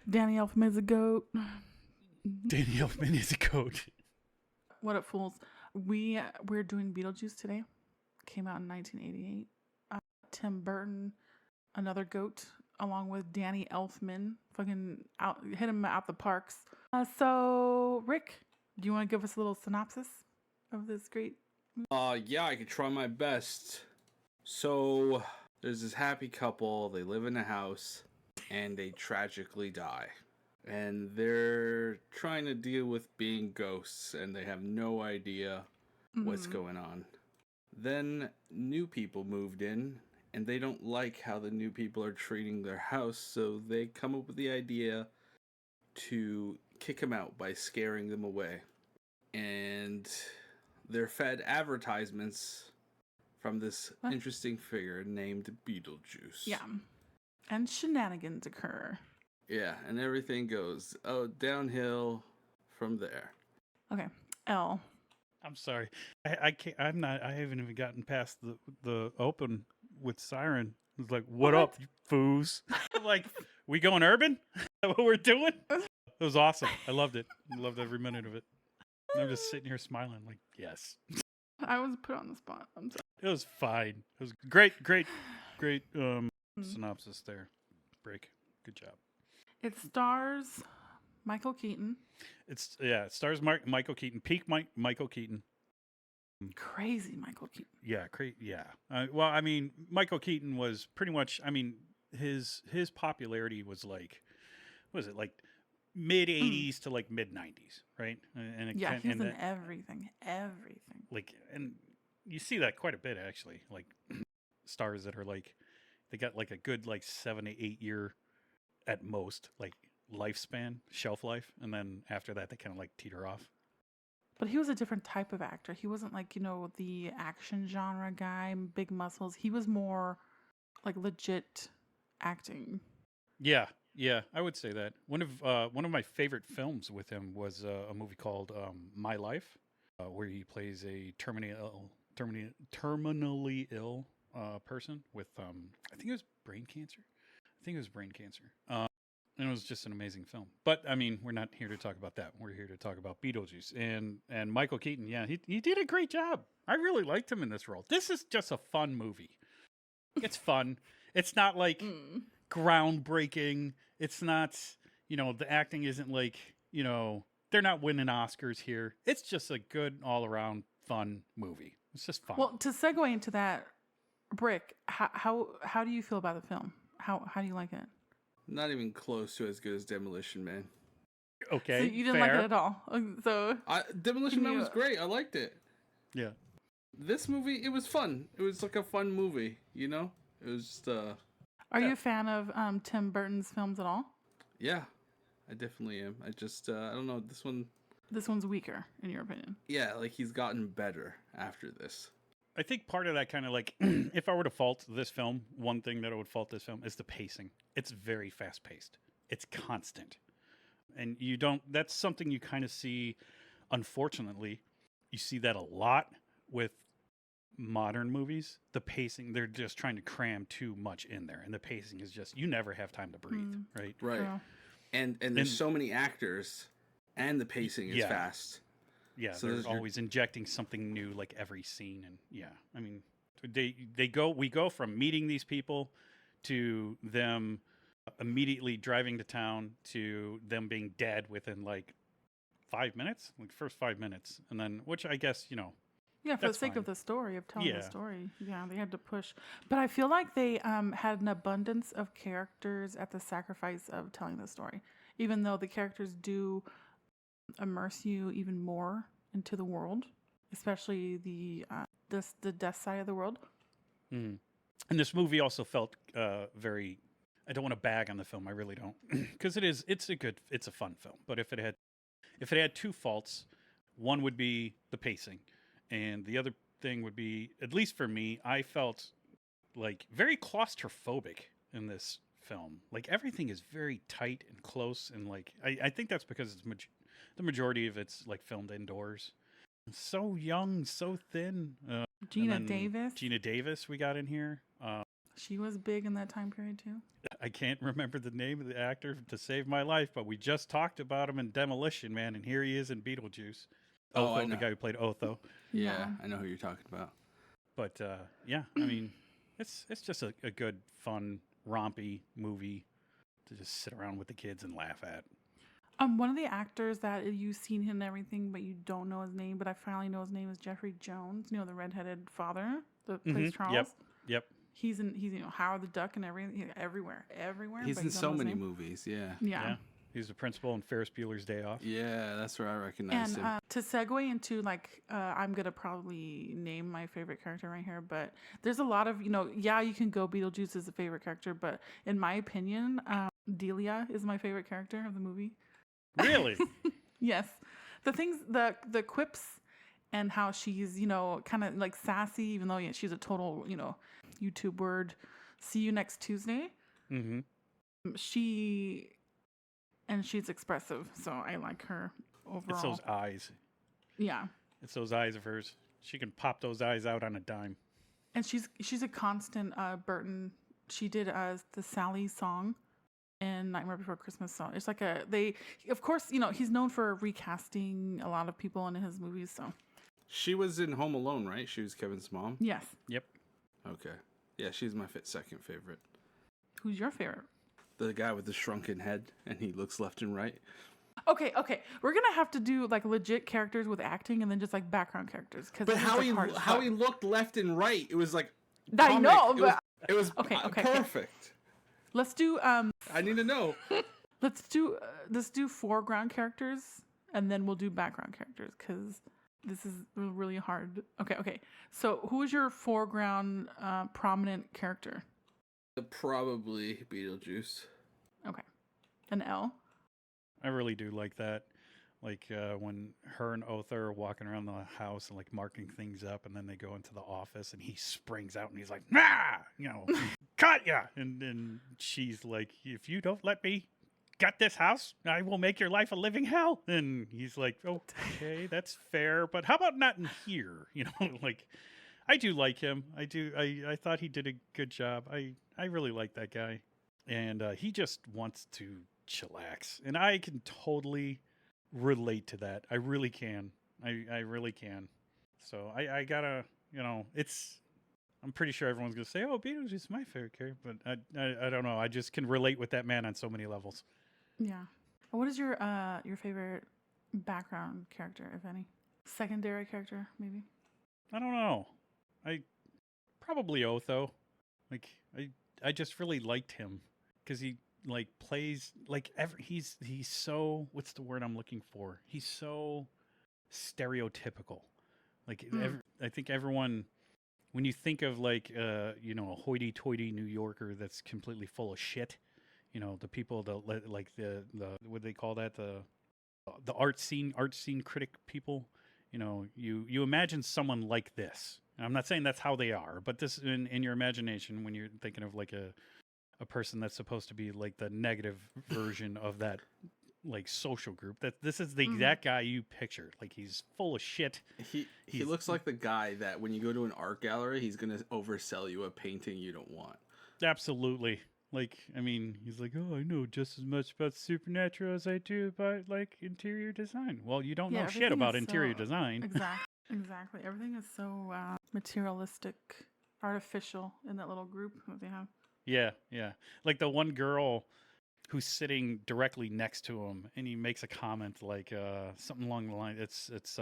Danny Elfman is a goat. Danny Elfman is a goat. What up, fools? We're doing Beetlejuice today. Came out in 1988. Tim Burton, another goat, along with Danny Elfman. Fucking hit him out the parks. So, Rick, do you want to give us a little synopsis of this great? Yeah, I could try my best. So, there's this happy couple. They live in a house, and they tragically die. And they're trying to deal with being ghosts, and they have no idea what's going on. Then new people moved in, and they don't like how the new people are treating their house, so they come up with the idea to kick them out by scaring them away. And they're fed advertisements from this interesting figure named Beetlejuice. Yeah. And shenanigans occur. Yeah, and everything goes downhill from there. Okay. L. I'm sorry. I can't. I haven't even gotten past the open with Siren. It's like, what up, you foos? Like, we going urban? Is that what we're doing? It was awesome. I loved it. I loved every minute of it. And I'm just sitting here smiling, like, yes. I was put on the spot. I'm sorry. It was fine. It was great synopsis there. Break. Good job. It stars Michael Keaton. It stars Michael Keaton. Peak Michael Keaton. Crazy Michael Keaton. Yeah, well, I mean, Michael Keaton was pretty much. I mean, his popularity was like, what was it, like mid '80s to like mid '90s, right? And he's in everything. Like, and you see that quite a bit actually. Like stars that are like, they got like a good like 7 to 8 year at most like lifespan, shelf life, and then after that they kind of like teeter off. But he was a different type of actor. He wasn't like, the action genre guy, big muscles. He was more like legit acting. Yeah, I would say that. One of my favorite films with him was a movie called My Life, where he plays a terminally ill person with I think it was brain cancer. And it was just an amazing film. But I mean, we're not here to talk about that. We're here to talk about Beetlejuice and Michael Keaton. Yeah, he did a great job. I really liked him in this role. This is just a fun movie. It's fun. It's not like groundbreaking. It's not, the acting isn't like, they're not winning Oscars here. It's just a good all around fun movie. It's just fun. Well, to segue into that, Brick, how do you feel about the film? How do you like it? Not even close to as good as Demolition Man. Okay, so you didn't like it at all. So Demolition Man was great. I liked it. Yeah. This movie, it was fun. It was like a fun movie, It was just Are you a fan of Tim Burton's films at all? Yeah, I definitely am. I just I don't know, This one's weaker, in your opinion. Yeah, like he's gotten better after this. I think part of that kind of like, if I were to fault this film, one thing that I would fault this film is the pacing. It's very fast paced. It's constant. And that's something you kind of see, unfortunately, you see that a lot with modern movies. The pacing, they're just trying to cram too much in there. And the pacing is just, you never have time to breathe, right? Right. Yeah. And there's so many actors and the pacing is fast. Yeah, so they're always injecting something new like every scene. And I mean, we go from meeting these people to them immediately driving to town to them being dead within like 5 minutes, like first 5 minutes. And then, which I guess, yeah, for the sake of the story, of telling the story. Yeah, they had to push. But I feel like they had an abundance of characters at the sacrifice of telling the story. Even though the characters do immerse you even more into the world, especially the death side of the world. And this movie also felt very, I don't want to bag on the film, I really don't, because it's a fun film. But if it had two faults, one would be the pacing, and the other thing would be, at least for me, I felt like very claustrophobic in this film. Like everything is very tight and close, and like I think that's because it's the majority of it's like filmed indoors. So young, so thin. Geena Davis. Geena Davis we got in here. She was big in that time period too. I can't remember the name of the actor to save my life, but we just talked about him in Demolition Man, and here he is in Beetlejuice. Oh, I know. The guy who played Otho. Yeah, I know who you're talking about. But yeah, I mean, it's just a good, fun, rompy movie to just sit around with the kids and laugh at. One of the actors that you've seen him and everything, but you don't know his name, but I finally know his name is Jeffrey Jones. You know, the redheaded father that plays Charles. Yep. He's Howard the Duck and everything. Everywhere. He's in so many movies. Yeah. He's the principal in Ferris Bueller's Day Off. Yeah, that's where I recognize him. To segue into I'm gonna probably name my favorite character right here, but there's a lot of you can go Beetlejuice is a favorite character, but in my opinion, Delia is my favorite character of the movie. Really? Yes, the quips and how she's kind of like sassy, even though she's a total YouTube word. See you next Tuesday. Mm-hmm. She's expressive, so I like her overall. It's those eyes. Yeah. It's those eyes of hers. She can pop those eyes out on a dime. And she's a constant Burton. She did the Sally song in Nightmare Before Christmas. So it's like of course, he's known for recasting a lot of people in his movies. So she was in Home Alone, right? She was Kevin's mom. Yes. Yep. Okay. Yeah, she's my second favorite. Who's your favorite? The guy with the shrunken head, and he looks left and right. Okay. We're gonna have to do like legit characters with acting, and then just like background characters. But how he looked left and right, it was like I know, but it was okay. perfect. Let's do. I need to know. Let's do foreground characters, and then we'll do background characters because this is really hard. Okay. So, who is your foreground prominent character? Probably Beetlejuice. Okay. An L? I really do like that. Like when her and Otho are walking around the house and like marking things up, and then they go into the office and he springs out and he's like, "Nah, cut ya!" And she's like, "If you don't let me get this house, I will make your life a living hell." And he's like, "Okay, that's fair, but how about not in here?" Like I do like him. I thought he did a good job. I really like that guy, and he just wants to chillax, and I can totally relate to that. I really can. I really can. So I gotta, I'm pretty sure everyone's gonna say, "Oh, Beetlejuice is my favorite character," but I don't know. I just can relate with that man on so many levels. Yeah. What is your favorite background character, if any? Secondary character, maybe? I don't know. I probably Otho. Like I just really liked him because he like plays like he's so, what's the word I'm looking for? He's so stereotypical. Like I think everyone, when you think of like a hoity-toity New Yorker that's completely full of shit, the people that like the what do they call that, the art scene critic people, you imagine someone like this. I'm not saying that's how they are, but this in your imagination, when you're thinking of like a person that's supposed to be like the negative version of that like social group, that this is the exact guy you pictured. Like he's full of shit. He looks like the guy that when you go to an art gallery, he's gonna oversell you a painting you don't want. Absolutely. Like, I mean, he's like, "Oh, I know just as much about supernatural as I do about like interior design." Well, you don't know shit about interior design. Exactly. Everything is so materialistic, artificial in that little group that they have. Yeah. Like the one girl who's sitting directly next to him, and he makes a comment like something along the line. It's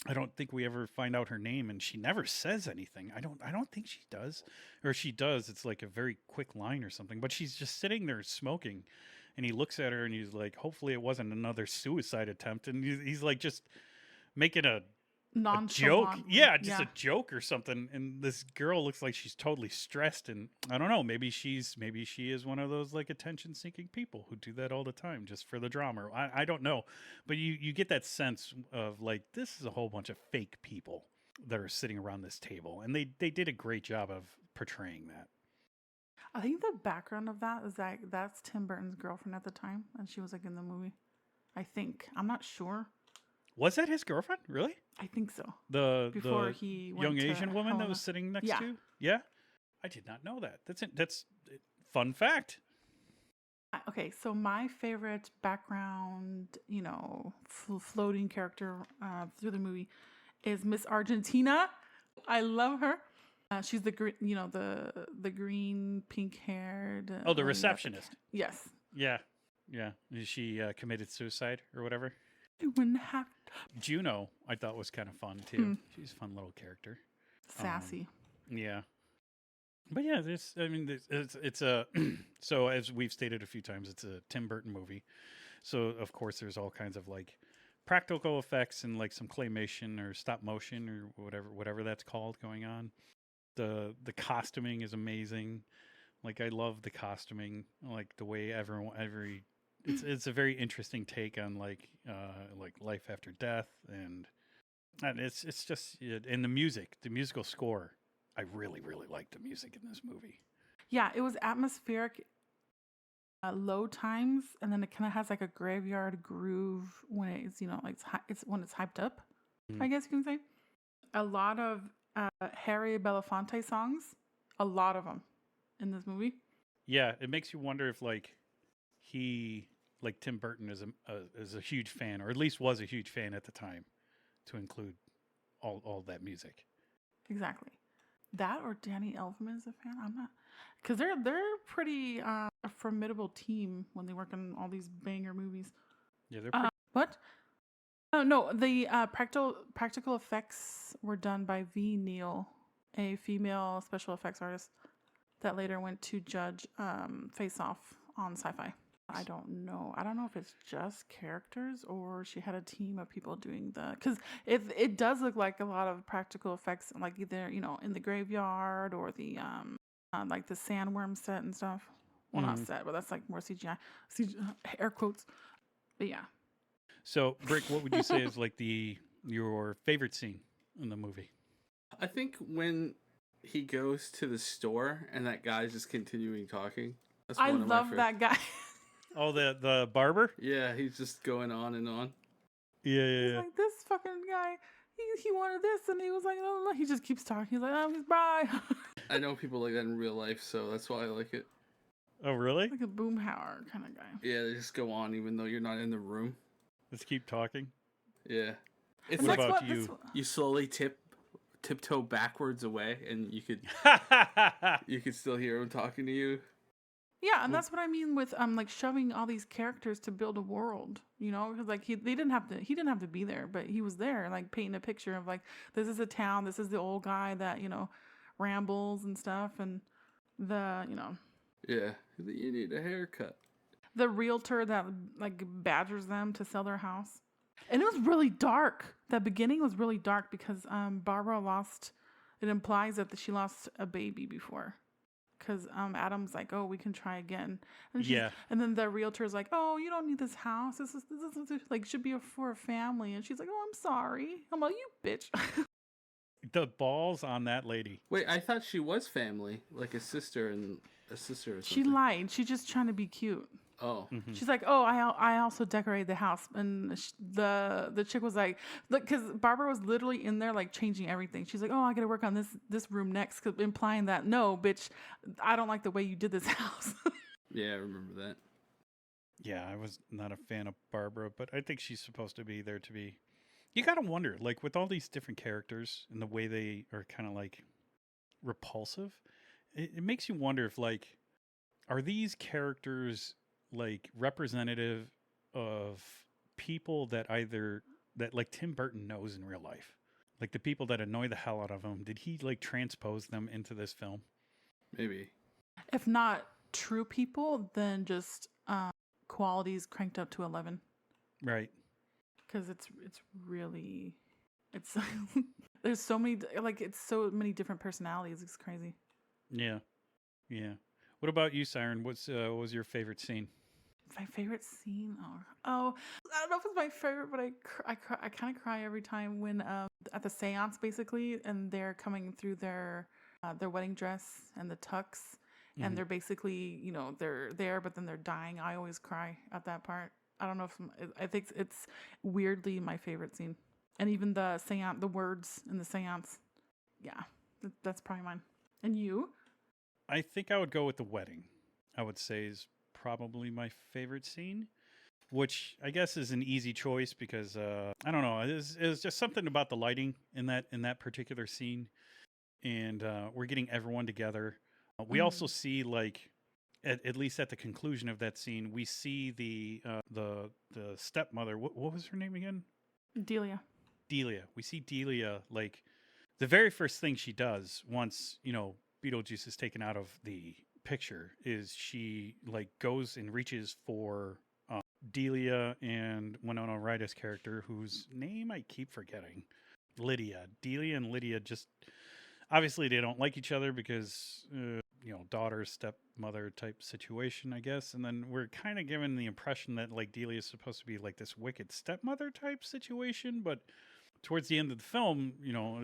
I don't think we ever find out her name, and she never says anything. I don't think she does, or she does. It's like a very quick line or something. But she's just sitting there smoking, and he looks at her and he's like, "Hopefully, it wasn't another suicide attempt." And he's like just making a joke, a joke or something. And this girl looks like she's totally stressed, and I don't know, maybe she is one of those like attention seeking people who do that all the time just for the drama. I don't know, but you get that sense of like, this is a whole bunch of fake people that are sitting around this table, and they did a great job of portraying that. I think the background of that is that's Tim Burton's girlfriend at the time, and she was like in the movie. I think, I'm not sure. Was that his girlfriend? Really? I think so. The Before he went young to Asian woman that Helena. was sitting next Yeah. to? Yeah. I did not know that. That's fun fact. Okay, so my favorite background, floating character through the movie is Miss Argentina. I love her. She's the the green, pink-haired. Oh, the receptionist. Yes. Yeah. Yeah. She committed suicide or whatever. You wouldn't have Juno, I thought was kind of fun too. She's a fun little character. sassy. Yeah. But yeah, it's a so as we've stated a few times, it's a Tim Burton movie. So of course there's all kinds of like practical effects and like some claymation or stop motion or whatever that's called going on. The costuming is amazing. Like I love the costuming, like the way it's a very interesting take on like life after death and it's just and the musical score. I really, really like the music in this movie. Yeah, it was atmospheric at low times, and then it kind of has like a graveyard groove when it's it's when it's hyped up. I guess you can say a lot of Harry Belafonte songs, a lot of them in this movie. Yeah, it makes you wonder if Tim Burton is a huge fan, or at least was a huge fan at the time, to include all that music. Exactly. That or Danny Elfman is a fan. I'm not, because they're pretty a formidable team when they work on all these banger movies. Yeah, they're pretty. What? Oh no, the practical effects were done by V. Neal, a female special effects artist that later went to judge Face Off on Sci-Fi. I don't know if it's just characters or she had a team of people doing because it does look like a lot of practical effects, like either in the graveyard or the like the sandworm set and stuff. Well, not set, but that's like more CGI, air quotes. But yeah. So, Brick, what would you say is like your favorite scene in the movie? I think when he goes to the store and that guy's just continuing talking. That's I love that guy. Oh, the barber? Yeah, he's just going on and on. Yeah. Like, this fucking guy, he wanted this, and he was like, oh, he just keeps talking. He's like, oh, bye. I know people like that in real life, so that's why I like it. Oh, really? Like a boomhauer kind of guy. Yeah, they just go on even though you're not in the room. Let's keep talking. Yeah. It's What like about you? you slowly tiptoe backwards away, and you could still hear him talking to you. Yeah, and that's what I mean with like shoving all these characters to build a world, because like he didn't have to be there, but he was there, like painting a picture of like, this is a town, this is the old guy that rambles and stuff, and Yeah, you need a haircut. The realtor that like badgers them to sell their house, and it was really dark. That beginning was really dark because Barbara lost. It implies that she lost a baby before. Because Adam's like, oh, we can try again. And and then the realtor's like, oh, you don't need this house. This is like should be for a family. And she's like, oh, I'm sorry. I'm like, you bitch. The balls on that lady. Wait, I thought she was family, like a sister or something. She lied. She's just trying to be cute. Oh. Mm-hmm. She's like, oh, I also decorated the house. And the chick was like, look, because Barbara was literally in there like changing everything. She's like, oh, I got to work on this room next, implying that, no, bitch, I don't like the way you did this house. Yeah, I remember that. Yeah, I was not a fan of Barbara, but I think she's supposed to be there to be. You got to wonder, like with all these different characters and the way they are kind of like repulsive, it makes you wonder if like, are these characters like representative of people that like Tim Burton knows in real life, like the people that annoy the hell out of him? Did he like transpose them into this film? Maybe. If not true people, then just qualities cranked up to 11. Right. Because it's really there's so many it's so many different personalities. It's crazy. Yeah. What about you, Siren? What was your favorite scene? My favorite scene? Oh, I don't know if it's my favorite, but I kind of cry every time when at the seance basically, and they're coming through their wedding dress and the tux, and they're basically they're there, but then they're dying. I always cry at that part. I don't know if I think it's weirdly my favorite scene, and even the seance, the words in the seance. Yeah, that's probably mine. And you? I think I would go with the wedding. I would say is probably my favorite scene, which I guess is an easy choice because I don't know. It's just something about the lighting in that particular scene, and we're getting everyone together. We also see like at least at the conclusion of that scene, we see the stepmother. What was her name again? Delia. Delia. We see Delia like the very first thing she does once Beetlejuice is taken out of the picture is she like goes and reaches for Delia and Winona Rider's character, whose name I keep forgetting. Lydia. Delia and Lydia just obviously they don't like each other because daughter stepmother type situation, I guess. And then we're kind of given the impression that like Delia is supposed to be like this wicked stepmother type situation, but towards the end of the film,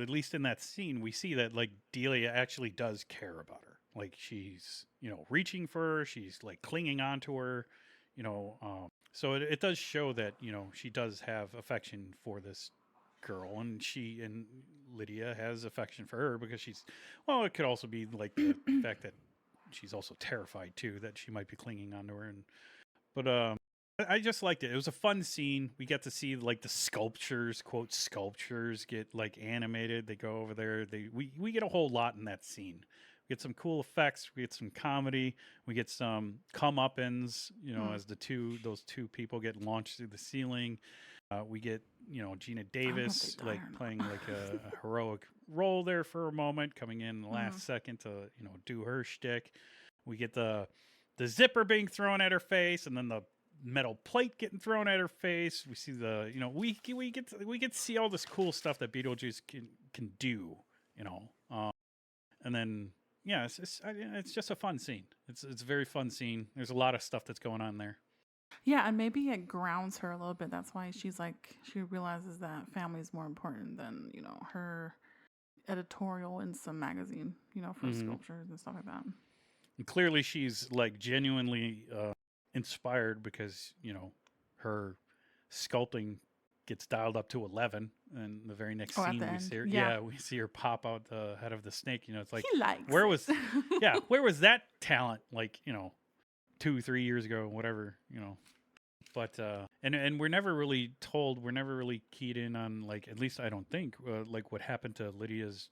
at least in that scene, we see that like Delia actually does care about her. Like she's reaching for her, she's like clinging on to her, so it does show that she does have affection for this girl, and Lydia has affection for her because it could also be like the fact that she's also terrified too that she might be clinging onto her. But I just liked it. It was a fun scene. We get to see like the sculptures, quote sculptures, get like animated. They go over there. We get a whole lot in that scene. We get some cool effects. We get some comedy. We get some comeuppance. As those two people get launched through the ceiling. We get Geena Davis like playing like a heroic role there for a moment, coming in the last second to do her shtick. We get the zipper being thrown at her face, and then the metal plate getting thrown at her face. We see we get to see all this cool stuff that Beetlejuice can do. And then it's just a fun scene. It's a very fun scene. There's a lot of stuff that's going on there. Yeah, and maybe it grounds her a little bit. That's why she realizes that family is more important than, her editorial in some magazine, for sculptures and stuff like that. And clearly she's like genuinely inspired because, her sculpting gets dialed up to 11, and the very next scene we see her, we see her pop out the head of the snake. It's like, where was that talent? Like, 2-3 years ago, whatever, but and we're never really keyed in on, like, at least I don't think like what happened to Lydia's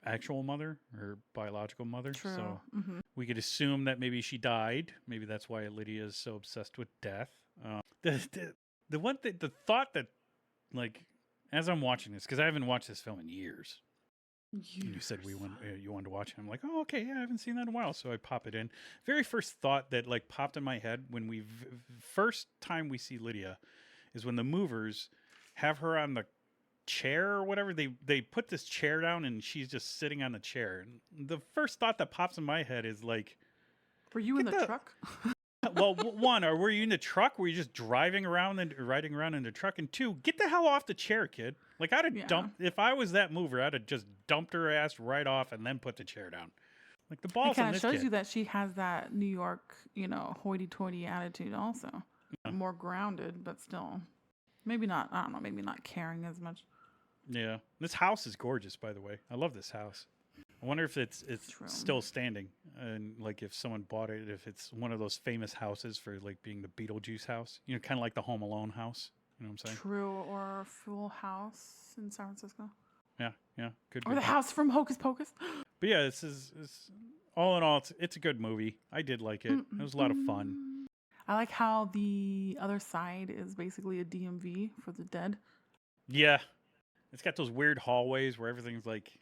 actual mother, her biological mother. True. So we could assume that maybe she died. Maybe that's why Lydia is so obsessed with death. The one thing, the thought that, like, as I'm watching this, because I haven't watched this film in years. You said you wanted to watch it. I'm like, oh, okay, yeah, I haven't seen that in a while. So I pop it in. Very first thought that like popped in my head when first time we see Lydia is when the movers have her on the chair or whatever. They put this chair down and she's just sitting on the chair. And the first thought that pops in my head is like, were you in the truck? Well, one, or were you in the truck? Were you just driving around and riding around in the truck? And two, get the hell off the chair, kid. Like, I'd have dumped, if I was that mover, I'd have just dumped her ass right off and then put the chair down. Like, the balls on this kid. It kind of shows you that she has that New York, hoity-toity attitude also. Yeah. More grounded, but still. Maybe not, I don't know, maybe not caring as much. Yeah. This house is gorgeous, by the way. I love this house. I wonder if it's still standing, and like if someone bought it, if it's one of those famous houses for like being the Beetlejuice house, kind of like the Home Alone house. You know what I'm saying? True, or Full House in San Francisco. Yeah, could be. Or the house from Hocus Pocus. But yeah, it's all in all, it's a good movie. I did like it. It was a lot of fun. I like how the other side is basically a DMV for the dead. Yeah, it's got those weird hallways where everything's like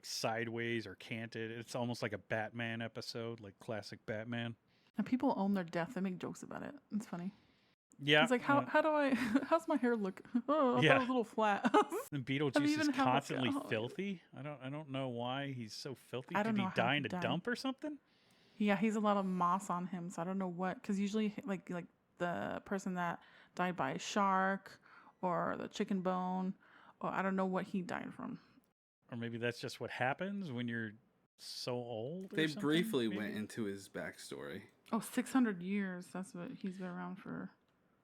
sideways or canted. It's almost like a Batman episode, like classic Batman. And people own their death. They make jokes about it. It's funny. Yeah. It's like, how's my hair look? Oh, I thought it was a little flat. And Beetlejuice is constantly filthy. I don't know why he's so filthy. Did he die in a dump or something? Yeah, he's a lot of moss on him, so I don't know what. Because usually, like the person that died by a shark or the chicken bone, or I don't know what he died from. Or maybe that's just what happens when you're so old. They briefly went into his backstory. Oh, 600 years. That's what he's been around for.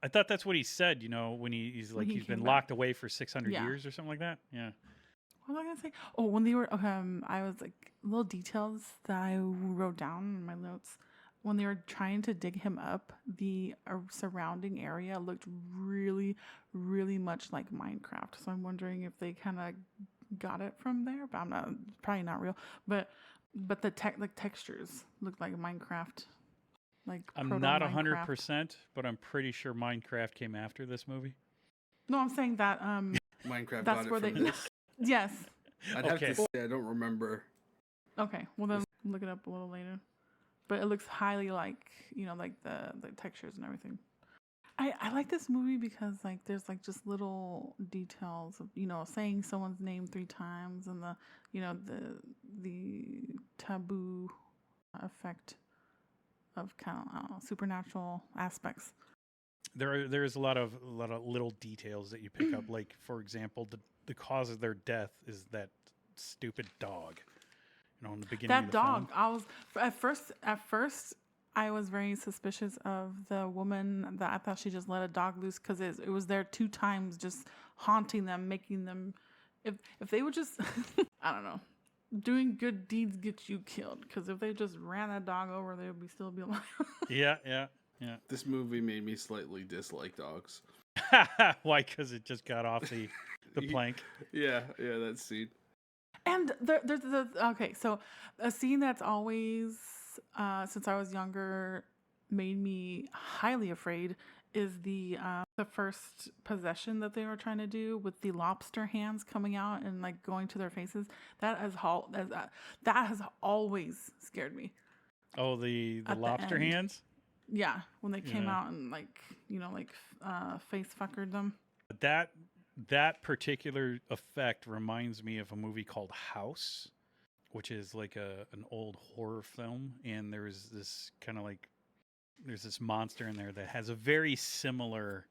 I thought that's what he said, you know, when he's When like, he he's been came locked away for 600 Yeah. years or something like that. Yeah. What was I gonna say? Oh, when they were I was like little details that I wrote down in my notes. When they were trying to dig him up, the surrounding area looked really, really much like Minecraft. So I'm wondering if they kind of got it from there, but I'm not probably not real. But the textures looked like Minecraft, like I'm proto not Minecraft. 100%, but I'm pretty sure Minecraft came after this movie. No, I'm saying that Minecraft that's got where it from they this. yes. I'd have Okay. to say I don't remember. Okay, well then look it up a little later. But it looks highly like, you know, like the textures and everything. I like this movie because like there's like just little details of, you know, saying someone's name 3 times and the, you know, the taboo effect of kind of, I don't know, supernatural aspects. There's a lot of little details that you pick up. Like, for example, the cause of their death is that stupid dog. You know, in the beginning of That the dog, film. I was at first I was very suspicious of the woman that I thought she just let a dog loose because it was there 2 times, just haunting them, making them. If they would just, I don't know, doing good deeds get you killed. Because if they just ran that dog over, they would still be alive. Yeah. This movie made me slightly dislike dogs. Why? Because it just got off the plank. Yeah, that scene. And there's okay, so a scene that's always since I was younger made me highly afraid is the first possession that they were trying to do with the lobster hands coming out and like going to their faces. That has always scared me. Oh, the At the lobster end. hands. Yeah, when they came Yeah. out and like, you know, like face fuckered them. That particular effect reminds me of a movie called House, which is like an old horror film, and there's this kind of like there's this monster in there that has a very similar,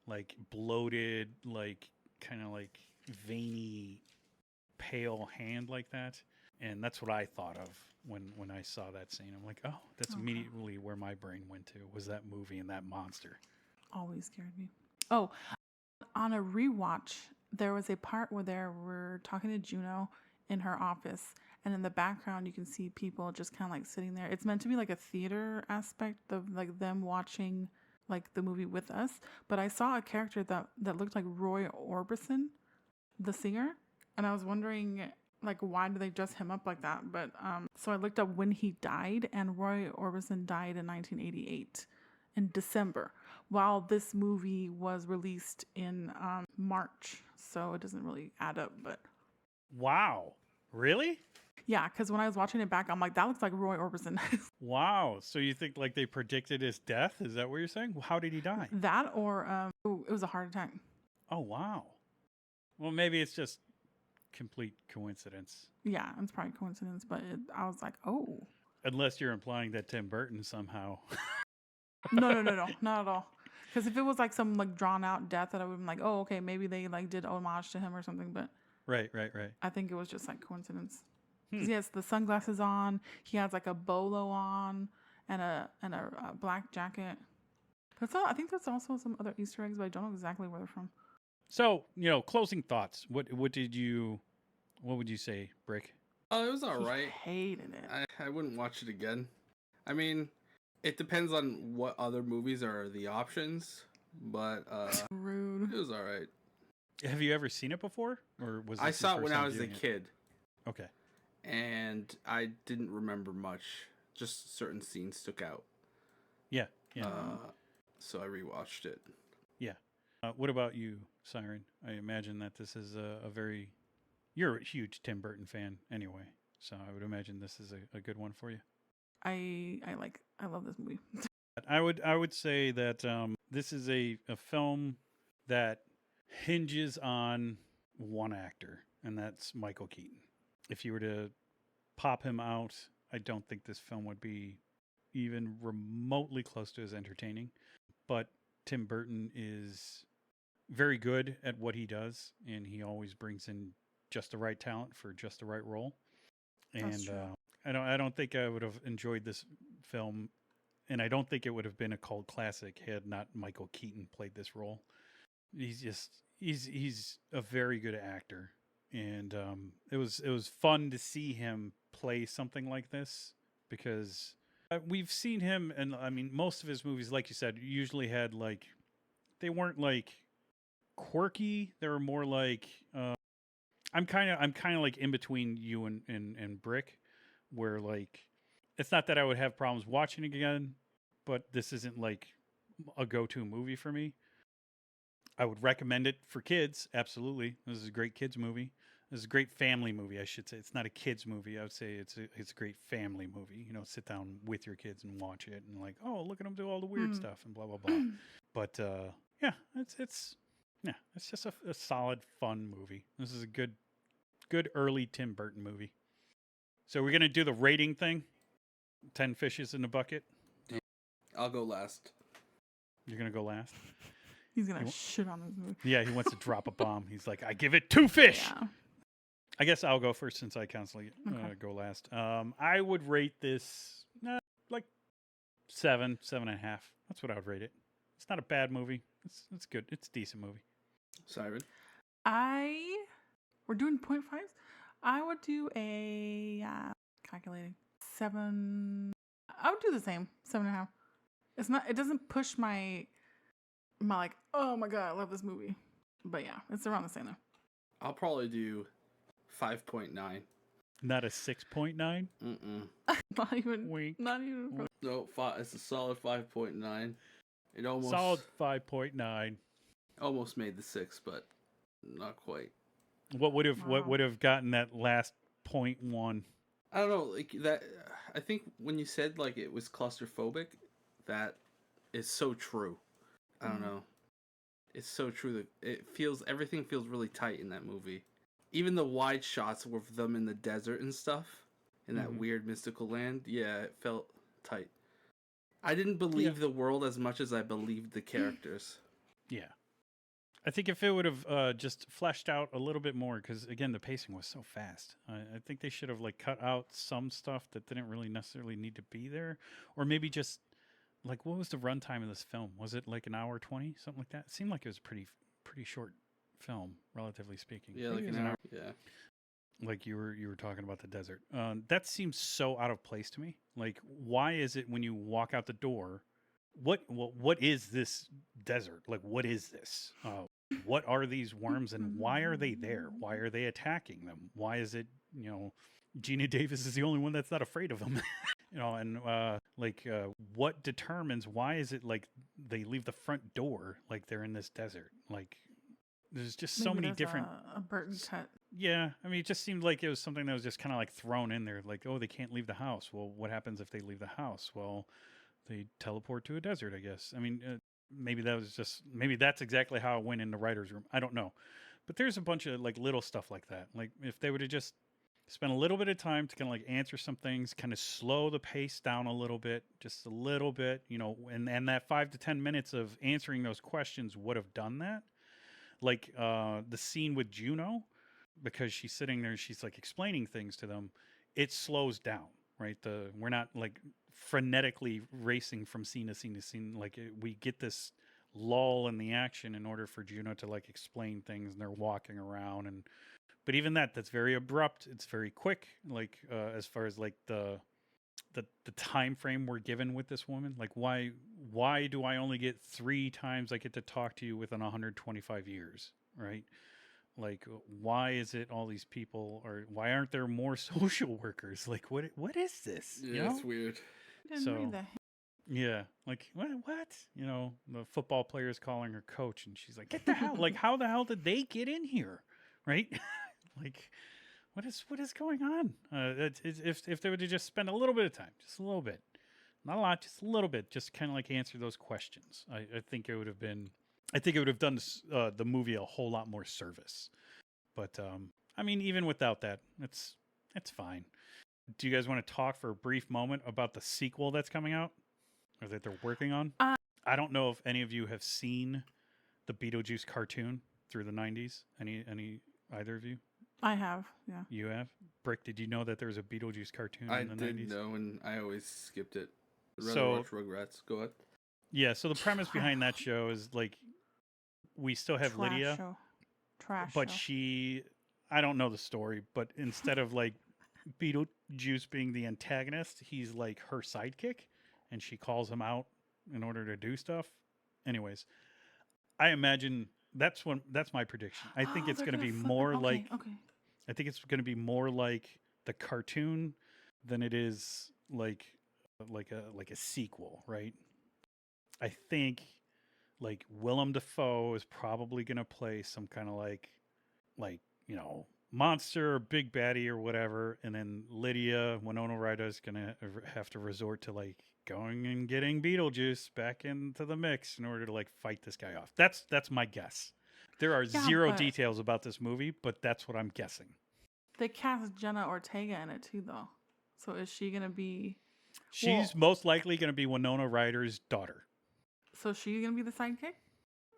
like bloated, like kind of like veiny, pale hand like that, and that's what I thought of when I saw that scene. I'm like, oh, that's Okay. immediately where my brain went to, was that movie and that monster. Always scared me. Oh, on a rewatch, there was a part where they were talking to Juno in her office, and in the background you can see people just kind of like sitting there. It's meant to be like a theater aspect of like them watching like the movie with us. But I saw a character that looked like Roy Orbison, the singer, and I was wondering like why do they dress him up like that? But so I looked up when he died, and Roy Orbison died in 1988 in December, while this movie was released in March. So it doesn't really add up, but Wow, really? yeah, because when I was watching it back, I'm like, that looks like Roy Orbison. Wow. So you think like they predicted his death? Is that what you're saying? How did he die? That or it was a heart attack. Oh, wow. Well, maybe it's just complete coincidence. Yeah, it's probably a coincidence, but I was like, oh. Unless you're implying that Tim Burton somehow. No, not at all. Because if it was like some like drawn out death, that I would have been like, oh, okay, maybe they like did homage to him or something. But Right. I think it was just like coincidence. Because he has the sunglasses on, he has like a bolo on, and a black jacket. I think there's also some other Easter eggs, but I don't know exactly where they're from. So, closing thoughts. What would you say, Brick? Oh, it was all He right. hated it. I wouldn't watch it again. I mean, it depends on what other movies are the options, but Rude. it was all right. Have you ever seen it before, or was I this your saw it first when I time was a viewing it? kid, Okay. and I didn't remember much. Just certain scenes stuck out. Yeah. So I rewatched it. Yeah. What about you, Siren? I imagine that this is you're a huge Tim Burton fan anyway, so I would imagine this is a good one for you. I love this movie. I would say that this is a film that hinges on one actor, and that's Michael Keaton. If you were to pop him out, I don't think this film would be even remotely close to as entertaining. But Tim Burton is very good at what he does, and he always brings in just the right talent for just the right role. That's And true. I don't think I would have enjoyed this film and I don't think it would have been a cult classic had not Michael Keaton played this role. He's a very good actor, and it was fun to see him play something like this because we've seen him, and I mean most of his movies, like you said, usually had like they weren't like quirky. They were more like I'm kind of like in between you and Brick, where like it's not that I would have problems watching it again, but this isn't like a go-to movie for me. I would recommend it for kids. Absolutely. This is a great kids movie. This is a great family movie, I should say. It's not a kids movie. I would say it's a great family movie. You know, sit down with your kids and watch it and like, oh, look at them do all the weird stuff and blah blah blah. But yeah, it's just a solid fun movie. This is a good early Tim Burton movie. So we're going to do the rating thing. 10 fishes in a bucket. I'll go last. You're going to go last? He's going to shit on this movie. Yeah, he wants to drop a bomb. He's like, I give it 2 fish. Yeah. I guess I'll go first since I constantly go last. I would rate this like 7.5. That's what I would rate it. It's not a bad movie. It's good. It's a decent movie. Siren? We're doing 0.5s? I would do a, calculating, 7. I would do the same, 7.5. It doesn't push my like, oh my God, I love this movie. But yeah, it's around the same though. I'll probably do 5.9. Not a 6.9? Not even. Wink. Not even. No, it's a solid 5.9. It almost solid 5.9. Almost made the 6, but not quite. What would have gotten that last 0.1? I don't know, like that. I think when you said like it was claustrophobic, that is so true. I don't know. It's so true that everything feels really tight in that movie. Even the wide shots with them in the desert and stuff, in that weird mystical land. Yeah, it felt tight. I didn't believe the world as much as I believed the characters. Yeah. I think if it would have just fleshed out a little bit more, because again, the pacing was so fast. I think they should have like cut out some stuff that didn't really necessarily need to be there, or maybe just like what was the runtime of this film? Was it like an hour 20, something like that? It seemed like it was pretty short film, relatively speaking. Yeah, maybe like an hour. Yeah. Like you were talking about the desert. That seems so out of place to me. Like, why is it when you walk out the door? What is this desert? Like, what is this? What are these worms and why are they there? Why are they attacking them? Why is it, Geena Davis is the only one that's not afraid of them? And what determines why is it like they leave the front door like they're in this desert? Like, there's just so many different a Burton cut. Yeah, I mean, it just seemed like it was something that was just kind of like thrown in there. Like, oh, they can't leave the house. Well, what happens if they leave the house? Well, they teleport to a desert, I guess. I mean, maybe that's exactly how it went in the writer's room. I don't know. But there's a bunch of like little stuff like that. Like if they would have just spent a little bit of time to kind of like answer some things, kind of slow the pace down a little bit, just a little bit, and that 5 to 10 minutes of answering those questions would have done that. Like the scene with Juno, because she's sitting there, she's like explaining things to them. It slows down, right? We're not like frenetically racing from scene to scene to scene. Like we get this lull in the action in order for Juno to like explain things, and they're walking around, but even that's very abrupt. It's very quick. Like as far as like the time frame we're given with this woman, like why do I only get 3 times I get to talk to you within 125 years, right? Like, why is it all these people, or why aren't there more social workers? Like, what is this? Yeah, it's weird. Didn't read that. Yeah, like what? The football player is calling her coach, and she's like, "Get the hell! Like, how the hell did they get in here?" Right? Like, what is going on? If they would have just spent a little bit of time, just a little bit, not a lot, just a little bit, just kind of like answer those questions. I think it would have been. I think it would have done the movie a whole lot more service. But I mean, even without that, it's fine. Do you guys want to talk for a brief moment about the sequel that's coming out, or that they're working on? I don't know if any of you have seen the Beetlejuice cartoon through the 90s. Either of you? I have, yeah. You have? Brick, did you know that there was a Beetlejuice cartoon I in the 90s? did know, and I always skipped it. I'd rather So watch Rugrats. Go ahead. yeah, so the premise behind that show is like we still have Trash Lydia, show. Trash but show. I don't know the story, but instead of like Beetlejuice being the antagonist, he's like her sidekick, and she calls him out in order to do stuff. Anyways, I imagine that's my prediction. I think it's They're going to gonna be flip it. more Okay, like okay. I think it's going to be more like the cartoon than it is like a sequel, right? I think like Willem Dafoe is probably going to play some kind of like monster or big baddie or whatever, and then Winona Ryder is going to have to resort to like going and getting Beetlejuice back into the mix in order to like fight this guy off. That's my guess. There are Yeah, zero but details about this movie, but that's what I'm guessing. they cast Jenna Ortega in it too, though. So is she gonna be? She's most likely going to be Winona Ryder's daughter, So is she gonna be the sidekick?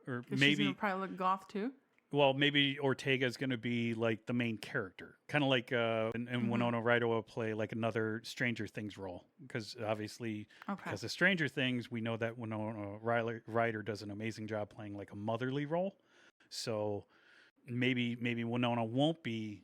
or Because she's gonna maybe probably look goth too. well, maybe Ortega is going to be like the main character, kind of like and Winona Ryder will play like another Stranger Things role, because obviously Okay. because of Stranger Things, we know that Winona Ryder does an amazing job playing like a motherly role. So maybe Winona won't be;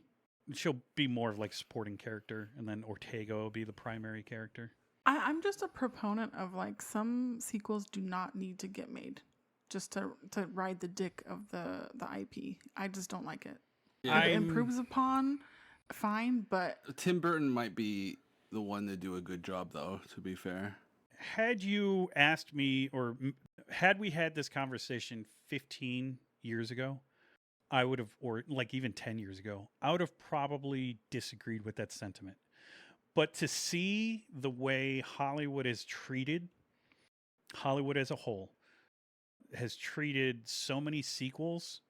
she'll be more of like a supporting character, and then Ortega will be the primary character. I'm just a proponent of like some sequels do not need to get made just to ride the dick of the IP. I just don't like it. Yeah. If it improves upon, fine, but Tim Burton might be the one to do a good job, though, to be fair. Had you asked me, or had we had this conversation 15 years ago, I would have, or like even 10 years ago, I would have probably disagreed with that sentiment. But to see the way Hollywood has treated Hollywood as a whole, has treated so many sequels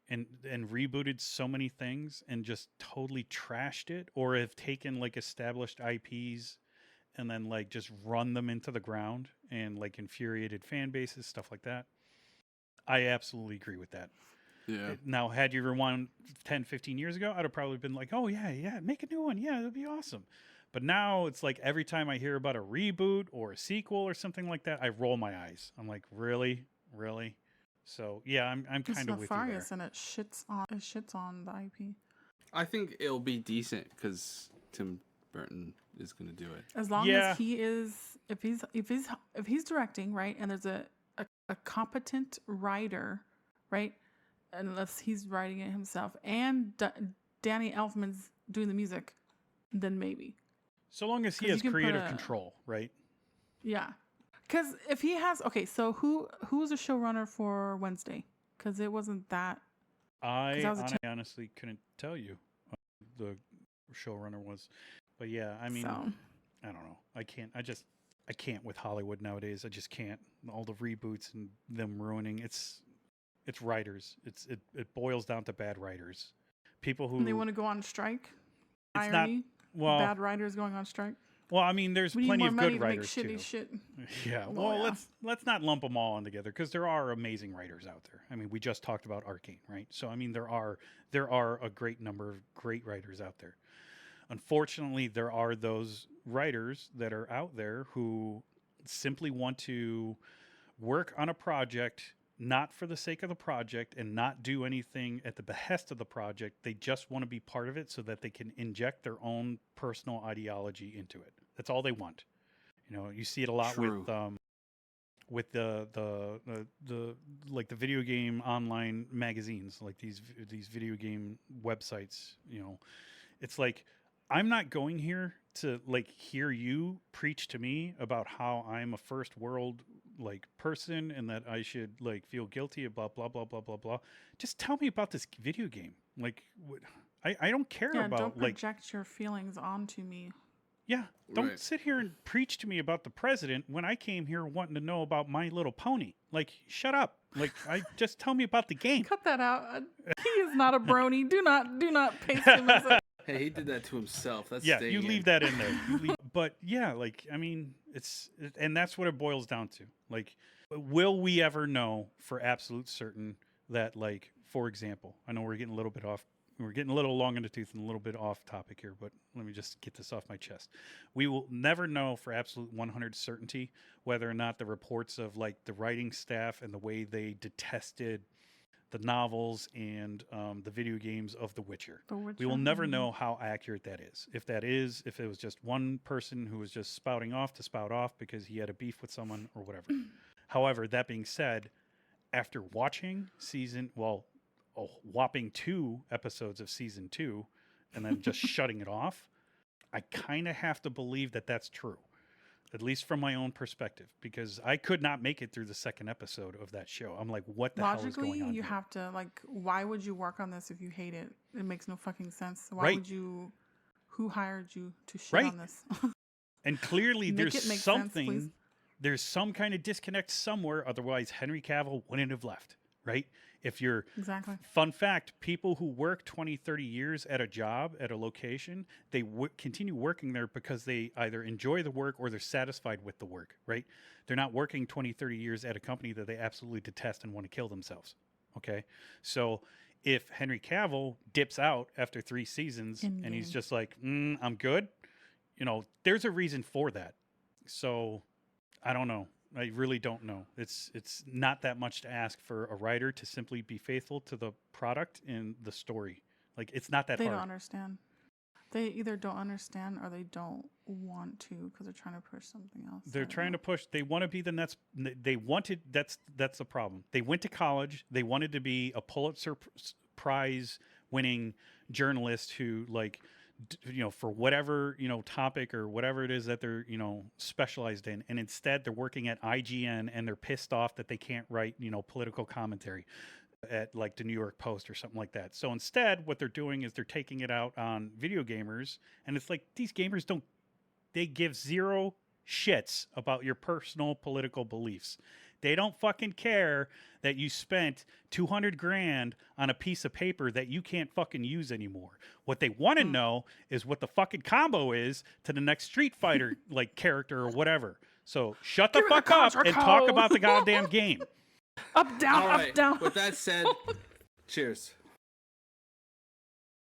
and rebooted so many things and just totally trashed it, or have taken like established IPs and then like just run them into the ground and like infuriated fan bases, stuff like that. I absolutely agree with that. Yeah. Now, had you rewound 10, 15 years ago, I'd have probably been like, oh, yeah, make a new one. Yeah, that'd be awesome. But now it's like every time I hear about a reboot or a sequel or something like that, I roll my eyes. I'm like, really? Really? So, yeah, I'm it's kind of with you there. nefarious and it shits on the IP. I think it'll be decent because Tim Burton is going to do it. As long Yeah. as he is, if he's directing, right, and there's a competent writer, right, unless he's writing it himself, and Danny Elfman's doing the music, then maybe. So long as he 'Cause you has can put creative a- control, right? Yeah, because if he has, okay, so who's the showrunner for Wednesday? Because it wasn't that. I that was a honestly couldn't tell you who the showrunner was. But yeah, I mean, So I don't know. I can't with Hollywood nowadays. I just can't. All the reboots and them ruining it's writers. It boils down to bad writers. People who and they want to go on strike. It's not- Irony. well, Bad writers going on strike. well, I mean, there's We need plenty more of money good to make writers shitty too. shit. Yeah, Well, well, yeah. let's not lump them all in together, because there are amazing writers out there. I mean, we just talked about Arcane, right? So I mean, there are a great number of great writers out there. Unfortunately, there are those writers that are out there who simply want to work on a project not for the sake of the project and not do anything at the behest of the project. They just want to be part of it so that they can inject their own personal ideology into it. That's all they want. You know, you see it a lot True. with the like the video game online magazines, like these video game websites. You know, it's like, I'm not going here to like hear you preach to me about how I'm a first world like person and that I should like feel guilty about blah blah blah blah blah. Just tell me about this video game. Like, I don't care Yeah, about don't like, project your feelings onto me. yeah, don't Right. sit here and preach to me about the president when I came here wanting to know about My Little Pony. Like, shut up. Like, just tell me about the game. Cut that out. He is not a brony. Do not paste him as a. Hey, he did that to himself. That's Yeah, staying you in. leave that in there. But yeah, like, I mean, and that's what it boils down to. Like, will we ever know for absolute certain that, like, for example, I know we're getting a little bit off we're getting a little long in the tooth and a little bit off topic here, but let me just get this off my chest. We will never know for absolute 100 certainty whether or not the reports of like the writing staff and the way they detested the novels and the video games of The Witcher. We will never know how accurate that is. If it was just one person who was just spouting off to spout off because he had a beef with someone or whatever. However, that being said, after watching a whopping 2 episodes of season 2 and then just shutting it off, I kind of have to believe that that's true, at least from my own perspective, because I could not make it through the 2nd episode of that show. I'm like, what the hell is going on? Logically, you here? have to, like, why would you work on this if you hate it? It makes no fucking sense. Why Right. would you, who hired you to shit Right. on this? And clearly Make there's it make sense, something, please. there's some kind of disconnect somewhere. Otherwise, Henry Cavill wouldn't have left, right? If you're, Exactly. fun fact, people who work 20, 30 years at a job, at a location, they continue working there because they either enjoy the work or they're satisfied with the work, right? They're not working 20, 30 years at a company that they absolutely detest and want to kill themselves, okay? So if Henry Cavill dips out after 3 seasons and he's just like, I'm good, there's a reason for that. So I don't know. I really don't know. It's not that much to ask for a writer to simply be faithful to the product and the story. Like, it's not that They hard. don't understand. They either don't understand or they don't want to because they're trying to push something else. They're trying to push. They want to be the next. They wanted. That's the problem. They went to college. They wanted to be a Pulitzer Prize winning journalist who, like, for whatever, topic or whatever it is that they're, specialized in. And instead they're working at IGN and they're pissed off that they can't write, political commentary at like the New York Post or something like that. So instead what they're doing is they're taking it out on video gamers. And it's like, these gamers they give 0 shits about your personal political beliefs. They don't fucking care that you spent $200,000 on a piece of paper that you can't fucking use anymore. What they want to know is what the fucking combo is to the next Street Fighter like character or whatever. So shut the fuck up and talk about the goddamn game. Up, down, All right. up, down. With that said, cheers.